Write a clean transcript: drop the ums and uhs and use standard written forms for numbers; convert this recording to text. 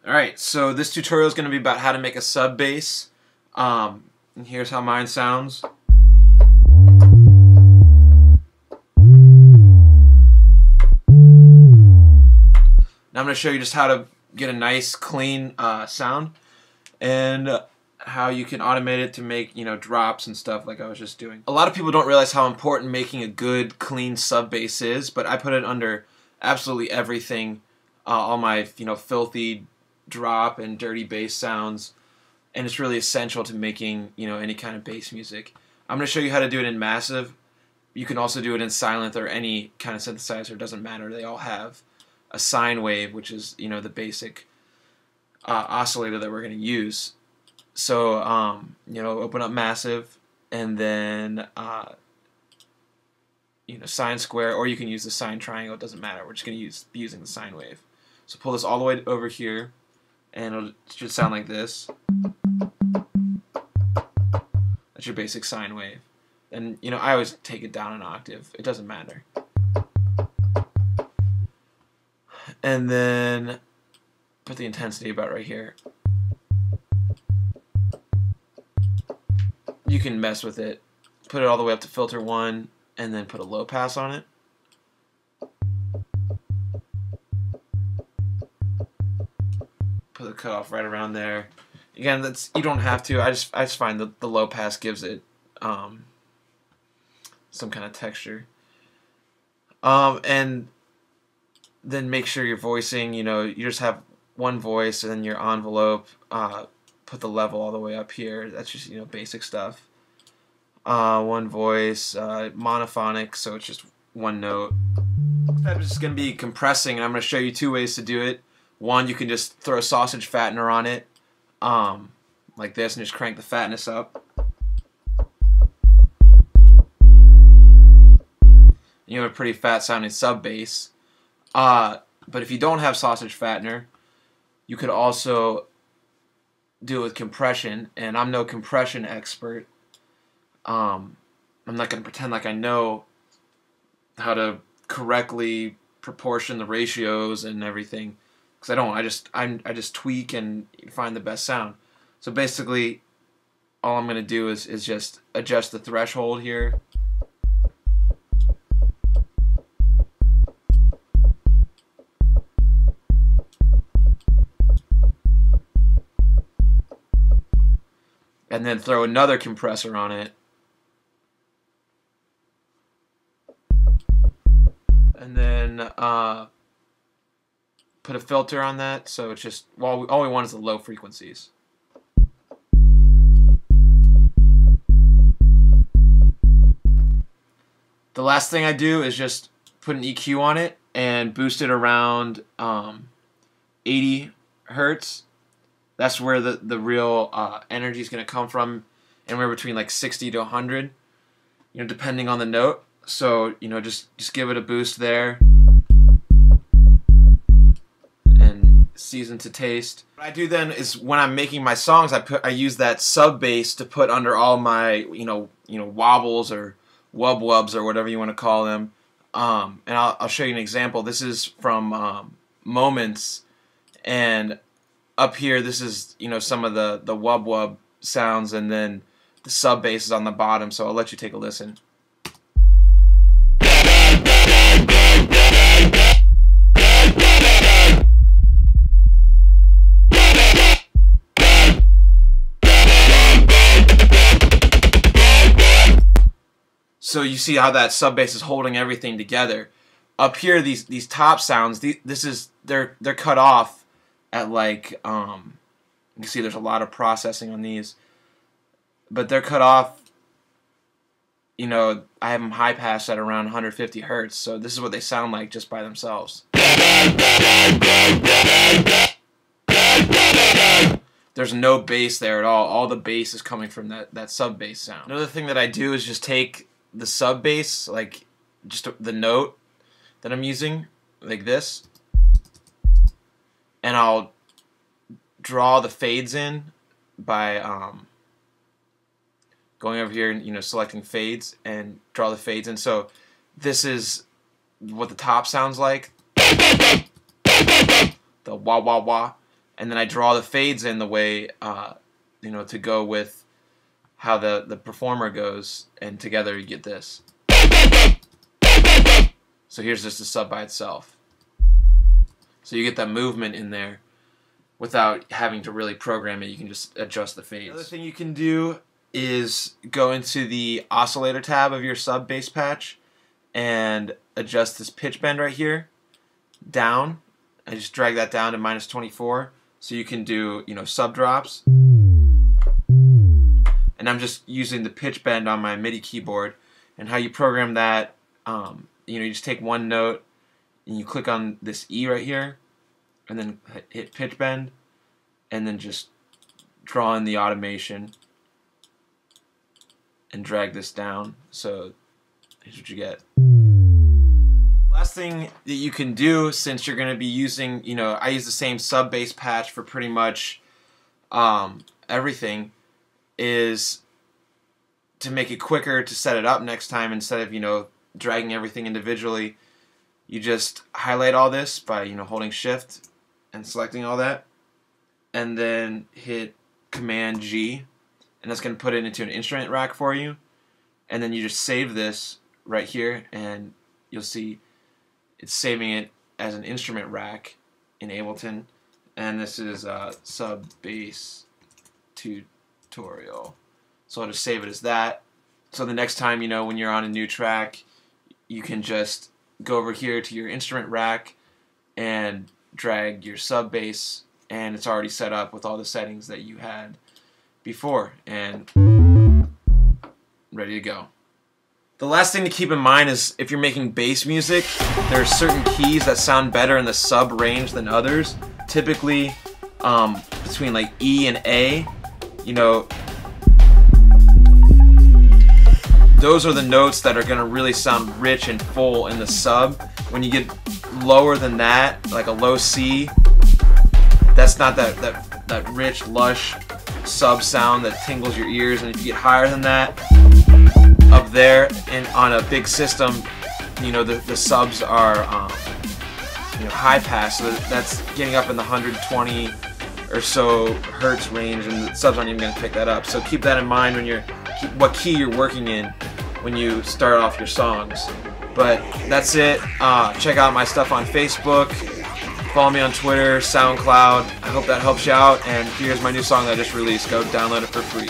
Alright, so this tutorial is going to be about how to make a sub bass. And here's how mine sounds. Now I'm going to show you just how to get a nice, clean sound, and how you can automate it to make, drops and stuff like I was just doing. A lot of people don't realize how important making a good, clean sub bass is, but I put it under absolutely everything. All my, filthy drop and dirty bass sounds, and it's really essential to making, any kind of bass music. I'm going to show you how to do it in massive. You can also do it in silent or any kind of synthesizer. It doesn't matter. They all have a sine wave, which is, the basic oscillator that we're going to use. So, open up massive, and then, sine square, or you can use the sine triangle. It doesn't matter. We're just going to be using the sine wave. So pull this all the way over here, and it should sound like this. That's your basic sine wave. And, I always take it down an octave. It doesn't matter. And then put the intensity about right here. You can mess with it. Put it all the way up to filter 1, and then put a low pass on it. Put the cutoff right around there. Again, you don't have to. I just find that the low pass gives it some kind of texture. And then make sure you're voicing. You just have one voice, and then your envelope. Put the level all the way up here. That's just basic stuff. One voice, monophonic, so it's just one note. I'm just going to be compressing, and I'm going to show you two ways to do it. One, you can just throw sausage fattener on it, like this, and just crank the fatness up. You have a pretty fat sounding sub bass. But if you don't have sausage fattener, you could also do it with compression, and I'm no compression expert. I'm not going to pretend like I know how to correctly proportion the ratios and everything, because I don't. I just tweak and find the best sound. So basically, all I'm going to do is just adjust the threshold here. And then throw another compressor on it. And then put a filter on that, so it's just, all we want is the low frequencies. The last thing I do is just put an EQ on it and boost it around 80 Hertz. That's where the real energy is going to come from, anywhere between like 60 to 100, depending on the note. So, just give it a boost there, and season to taste. What I do then is, when I'm making my songs, I use that sub bass to put under all my wobbles or wubs or whatever you want to call them. And I'll show you an example. This is from Moments, and up here, this is some of the wub sounds, and then the sub bass is on the bottom. So I'll let you take a listen. So you see how that sub bass is holding everything together. Up here, these top sounds, they're cut off at like, you can see there's a lot of processing on these, but they're cut off, I have them high pass at around 150 Hertz, so this is what they sound like just by themselves. There's no bass there at all the bass is coming from that sub bass sound. Another thing that I do is just take the sub bass, like just the note that I'm using, like this, and I'll draw the fades in by going over here and selecting fades and draw the fades in. So this is what the top sounds like, the wah wah wah, and then I draw the fades in the way you know, to go with how the performer goes, and together you get this. So here's just the sub by itself. So you get that movement in there without having to really program it. You can just adjust the fades. Another thing you can do is go into the oscillator tab of your sub bass patch and adjust this pitch bend right here down. I just drag that down to -24 so you can do, you know, sub drops. And I'm just using the pitch bend on my MIDI keyboard. And how you program that, you know, you just take one note and you click on this E right here and then hit pitch bend and then just draw in the automation and drag this down. So here's what you get. Last thing that you can do, since you're going to be using, you know, I use the same sub bass patch for pretty much everything, is to make it quicker to set it up next time. Instead of, you know, dragging everything individually, you just highlight all this by, you know, holding shift and selecting all that, and then hit Command G, and that's going to put it into an instrument rack for you. And then you just save this right here, and you'll see it's saving it as an instrument rack in Ableton. And this is sub bass tutorial. So I'll just save it as that. So the next time, you know, when you're on a new track, you can just go over here to your instrument rack and drag your sub bass, and it's already set up with all the settings that you had before and ready to go. The last thing to keep in mind is if you're making bass music, there are certain keys that sound better in the sub range than others. Typically between like E and A, you know, those are the notes that are going to really sound rich and full in the sub. When you get lower than that, like a low C, that's not that rich, lush sub sound that tingles your ears. And if you get higher than that, up there and on a big system, you know, the subs are you know, high pass, so that's getting up in the 120 or so hertz range, and the subs aren't even going to pick that up. So keep that in mind when you're what key you're working in when you start off your songs. But that's it. Check out my stuff on Facebook. Follow me on Twitter, SoundCloud. I hope that helps you out. And here's my new song that I just released. Go download it for free.